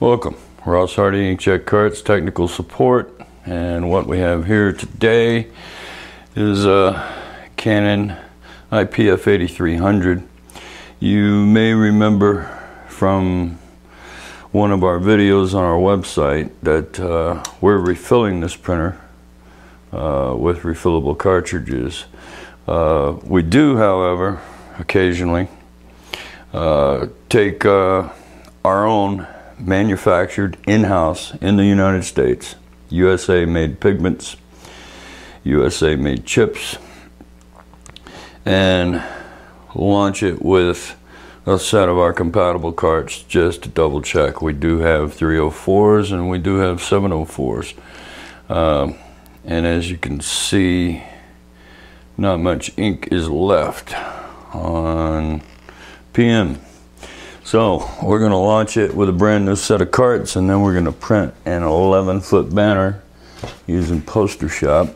Welcome, Ross Hardy, inkJetCarts technical support, and what we have here today is a Canon IPF8300. You may remember from one of our videos on our website that we're refilling this printer with refillable cartridges. We do, however, occasionally take our own manufactured in-house in the United States, USA made pigments, USA made chips, and launch it with a set of our compatible carts just to double check. We do have 304s and we do have 704s, and as you can see, not much ink is left on PM. So we're going to launch it with a brand new set of carts, and then we're going to print an 11-foot banner using Poster Shop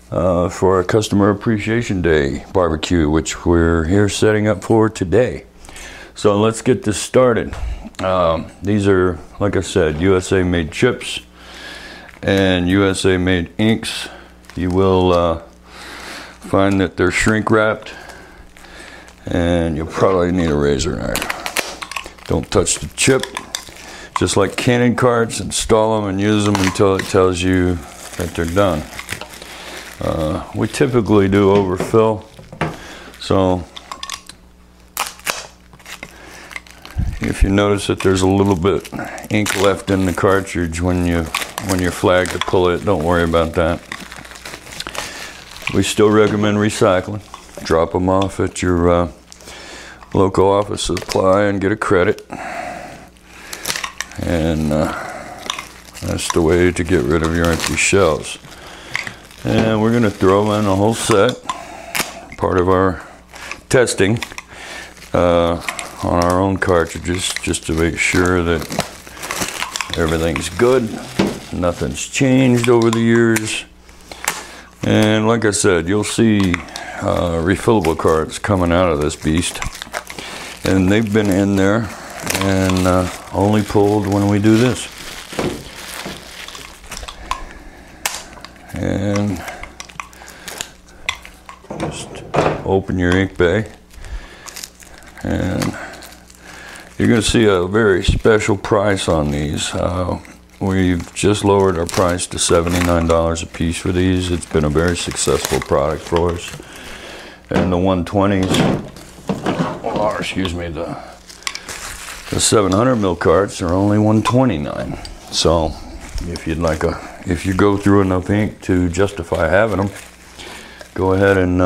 for our Customer Appreciation Day barbecue, which we're here setting up for today. So let's get this started. These are, like I said, USA made chips and USA made inks. You will find that they're shrink wrapped, and you'll probably need a razor knife. Don't touch the chip. Just like Canon carts, install them and use them until it tells you that they're done. We typically do overfill, so if you notice that there's a little bit ink left in the cartridge when you're flagged to pull it, don't worry about that. We still recommend recycling. Drop them off at your local office supply and get a credit, and that's the way to get rid of your empty shells. And we're going to throw in a whole set, part of our testing on our own cartridges, just to make sure that everything's good, nothing's changed over the years. And like I said, you'll see refillable carts coming out of this beast, and they've been in there and only pulled when we do this. And just open your ink bay, and you're going to see a very special price on these. We've just lowered our price to $79 a piece for these. It's been a very successful product for us. And the 120s, or excuse me, the 700 mil carts are only $129. So if you'd like if you go through enough ink to justify having them, go ahead and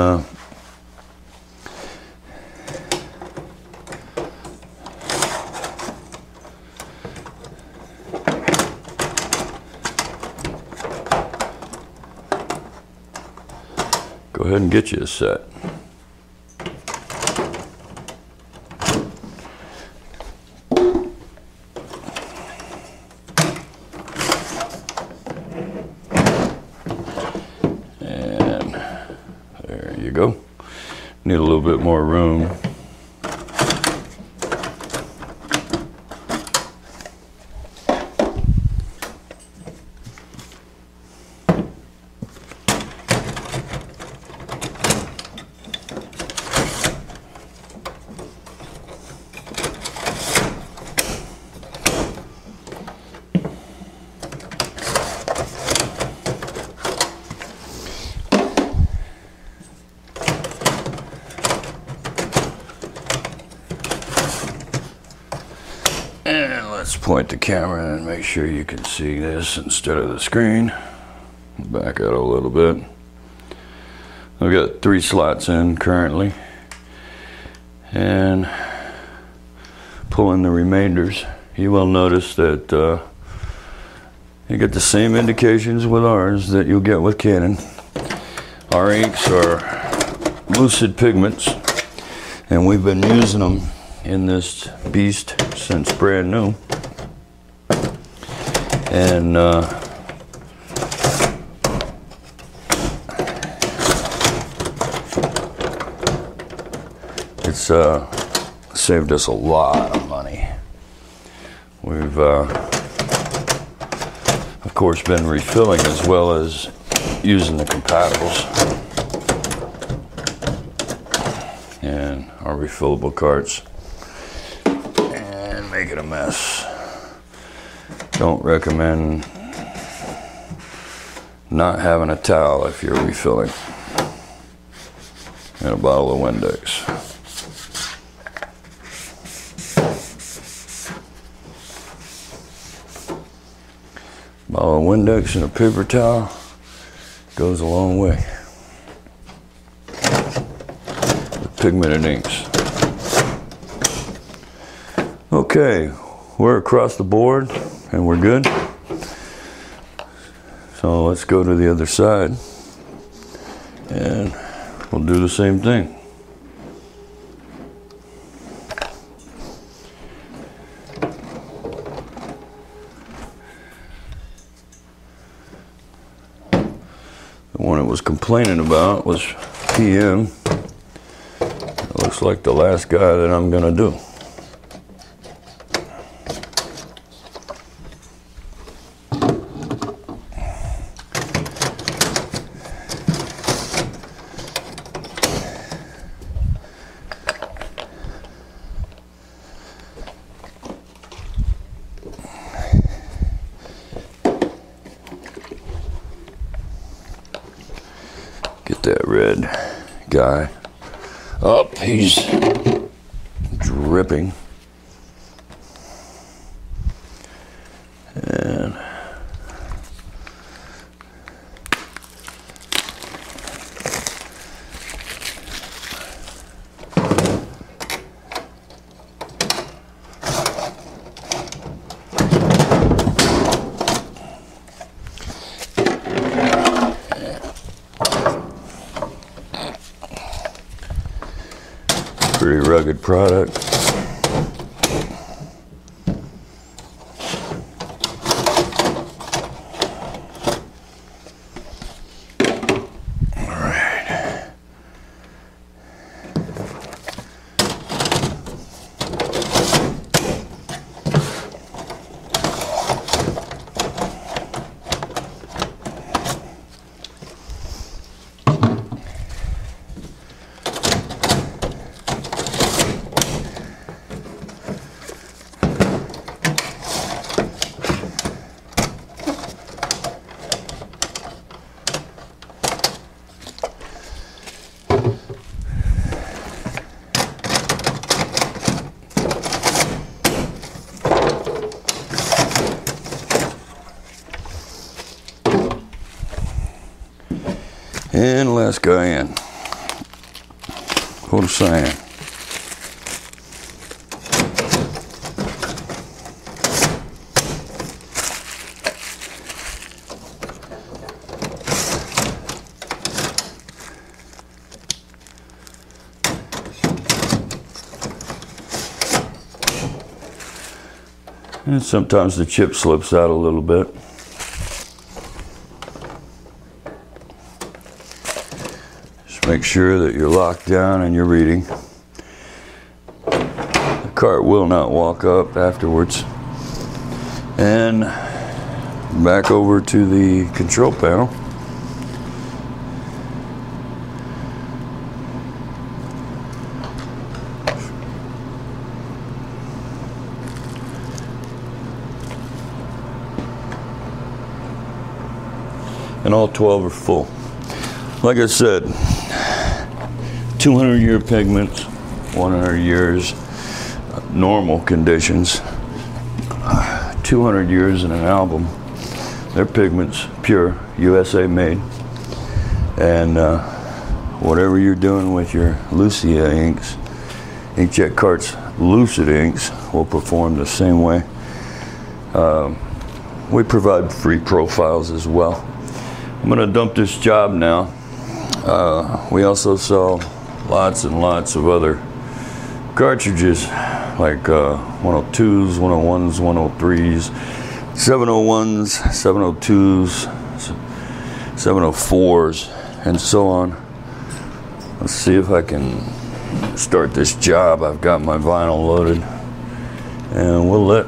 go ahead and get you a set. And there you go. Need a little bit more room. And let's point the camera and make sure you can see this instead of the screen. Back out a little bit. I've got 3 slots in currently, and pull in the remainders. You will notice that you get the same indications with ours that you'll get with Canon. Our inks are lucid pigments, and we've been using them in this beast since brand new. And it's saved us a lot of money. We've of course been refilling as well as using the compatibles and our refillable carts and making a mess. Don't recommend not having a towel if you're refilling, and a bottle of Windex. Bottle of Windex and a paper towel goes a long way. The pigmented inks. Okay, we're across the board and we're good. So let's go to the other side and we'll do the same thing. The one it was complaining about was PM. It looks like the last guy that I'm gonna do. Get that red guy up. He's dripping. And pretty rugged product. All right. And last guy in. Hold of cyan. And sometimes the chip slips out a little bit. Make sure that you're locked down and you're reading. The cart will not walk up afterwards. And back over to the control panel. And all 12 are full. Like I said, 200-year pigments, 100 years normal conditions, 200 years in an album. They're pigments, pure, USA made. And whatever you're doing with your Lucia inks, inkJetCarts Lucid inks will perform the same way. We provide free profiles as well. I'm gonna dump this job now. We also sell lots and lots of other cartridges like 102s, 101s, 103s, 701s, 702s, 704s, and so on. Let's see if I can start this job. I've got my vinyl loaded, and we'll let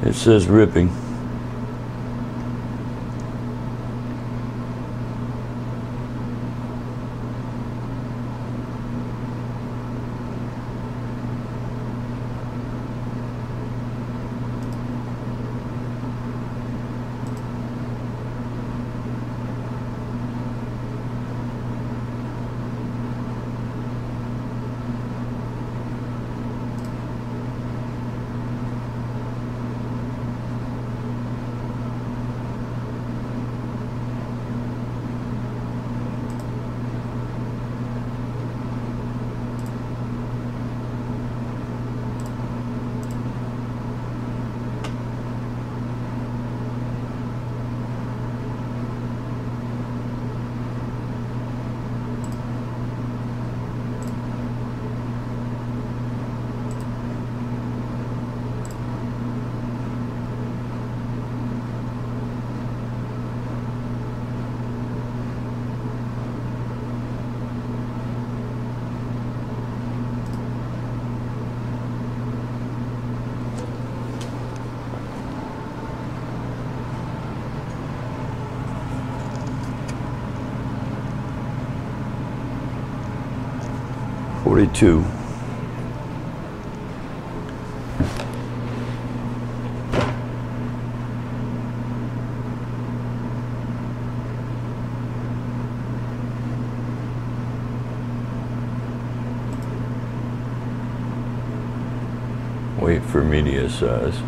It says ripping. $42. Wait for media size.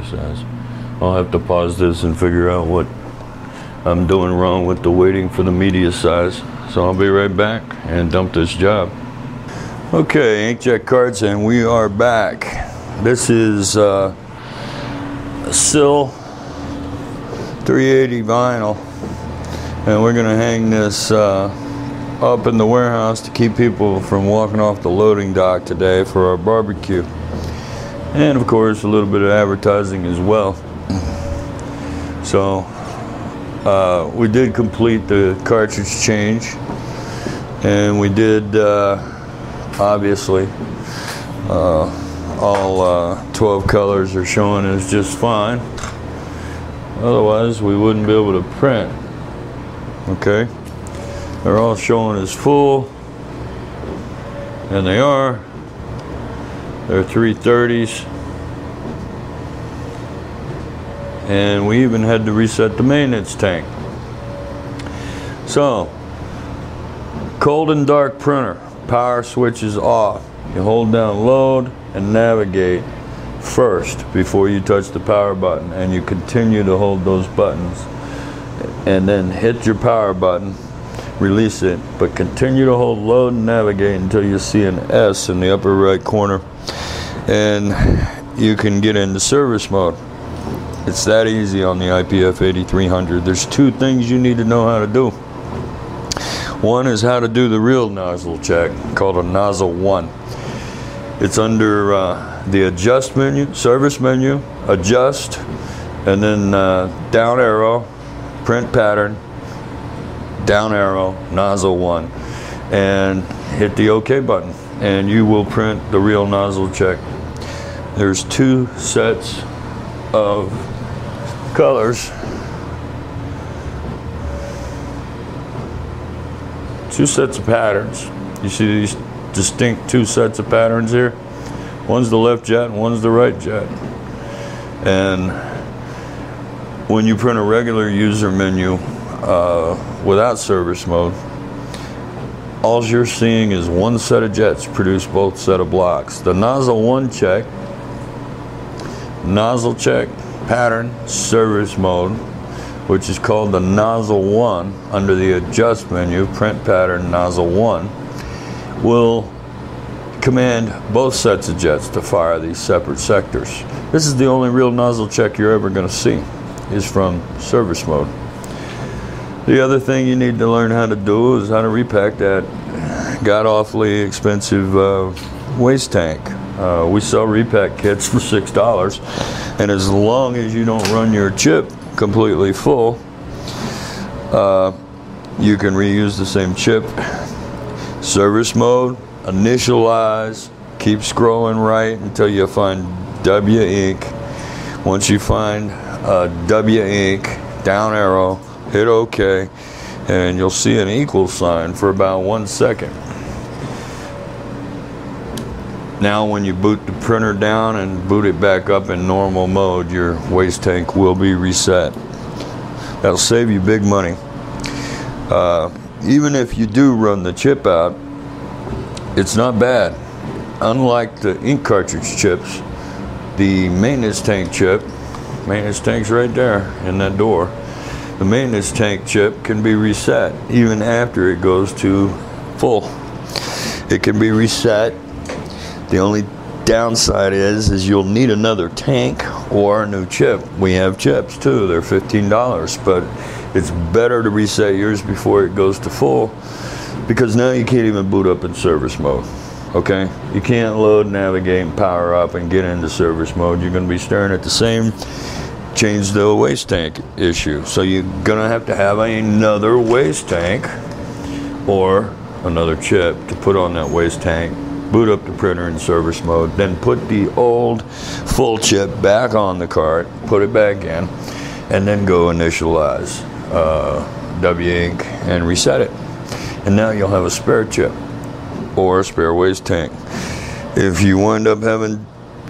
Size. I'll have to pause this and figure out what I'm doing wrong with the waiting for the media size. So I'll be right back and dump this job. Okay, inkJetCarts, and we are back. This is a sill 380 vinyl, and we're gonna hang this up in the warehouse to keep people from walking off the loading dock today for our barbecue. And of course, a little bit of advertising as well. So we did complete the cartridge change, and we did obviously all 12 colors are showing as just fine. Otherwise, we wouldn't be able to print. Okay, they're all showing as full, and they are. They're 330s, and we even had to reset the maintenance tank. So, cold and dark printer, power switch is off. You hold down load and navigate first before you touch the power button, and you continue to hold those buttons, and then hit your power button, release it, but continue to hold load and navigate until you see an S in the upper right corner, and you can get into service mode. It's that easy on the IPF8300. There's two things you need to know how to do. One is how to do the real nozzle check, called a nozzle 1. It's under the adjust menu, service menu, adjust, and then down arrow, print pattern, down arrow, nozzle 1, and hit the OK button, and you will print the real nozzle check. There's two sets of colors, two sets of patterns. You see these distinct two sets of patterns here? One's the left jet and one's the right jet. And when you print a regular user menu, without service mode, all you're seeing is one set of jets produce both set of blocks. The nozzle 1 check, nozzle check, pattern, service mode, which is called the nozzle 1 under the adjust menu, print pattern nozzle 1, will command both sets of jets to fire these separate sectors. This is the only real nozzle check you're ever going to see, is from service mode. The other thing you need to learn how to do is how to repack that god-awfully expensive waste tank. We sell repack kits for $6, and as long as you don't run your chip completely full, you can reuse the same chip. Service mode, initialize, keep scrolling right until you find W ink. Once you find W ink, down arrow, hit OK, and you'll see an equal sign for about 1 second. Now when you boot the printer down and boot it back up in normal mode, your waste tank will be reset. That'll save you big money. Even if you do run the chip out, it's not bad. Unlike the ink cartridge chips, the maintenance tank chip, maintenance tank's right there in that door, the maintenance tank chip can be reset even after it goes to full. It can be reset. The only downside is you'll need another tank or a new chip. We have chips too, they're $15, but it's better to reset yours before it goes to full, because now you can't even boot up in service mode. Okay, you can't load, navigate, and power up and get into service mode. You're going to be staring at the same change the waste tank issue. So you're going to have another waste tank or another chip to put on that waste tank, boot up the printer in service mode, then put the old full chip back on the cart, put it back in, and then go initialize W ink and reset it. And now you'll have a spare chip or a spare waste tank. If you wind up having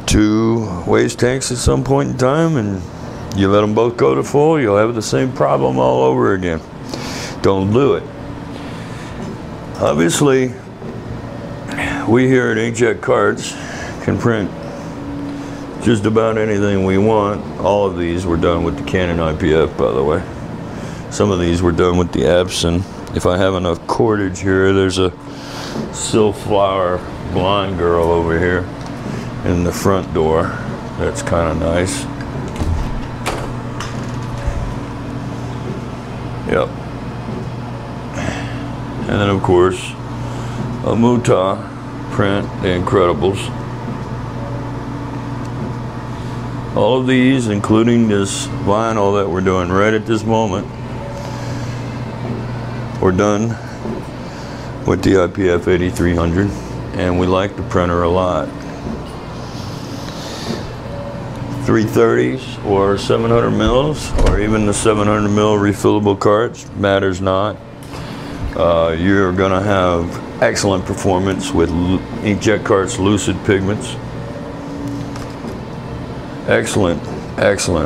2 waste tanks at some point in time and you let them both go to full, you'll have the same problem all over again. Don't do it. Obviously, we here at inkJetCarts can print just about anything we want. All of these were done with the Canon IPF, by the way. Some of these were done with the Epson. If I have enough cordage here, there's a Silflower blonde girl over here in the front door. That's kind of nice. Yep. And then of course a Muta print, The Incredibles. All of these, including this vinyl that we're doing right at this moment, we're done with the IPF8300, and we like the printer a lot. 330s or 700 mils, or even the 700 mil refillable carts, matters not. You're gonna have excellent performance with inkJetCarts Lucid pigments. Excellent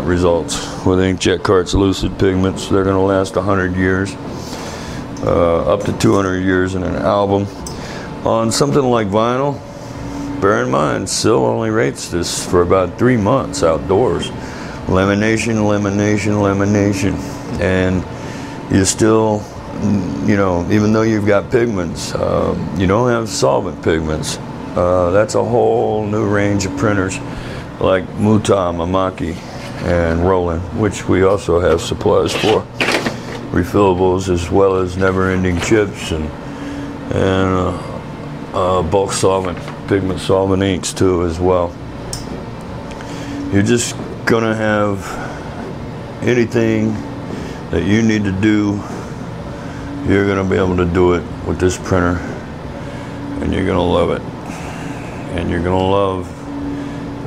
results with inkJetCarts Lucid pigments. They're gonna last 100 years. Up to 200 years in an album. On something like vinyl, bear in mind, Sil only rates this for about 3 months outdoors. Lamination, and you still, you know, even though you've got pigments, you don't have solvent pigments. That's a whole new range of printers like Muta, Mamaki, and Roland, which we also have supplies for. Refillables, as well as never-ending chips and bulk solvent, pigment solvent inks too as well. You're just gonna have anything that you need to do, you're gonna be able to do it with this printer, and you're gonna love it. And you're gonna love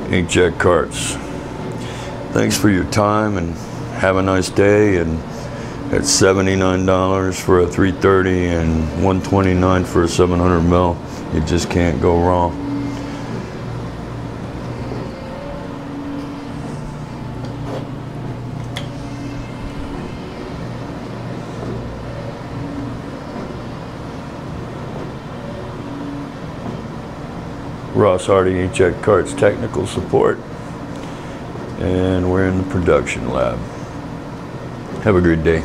inkJetCarts. Thanks for your time, and have a nice day. And at $79 for a 330 and $129 for a 700 mil, you just can't go wrong. Ross Hardy inkJetCarts technical support, and we're in the production lab. Have a good day.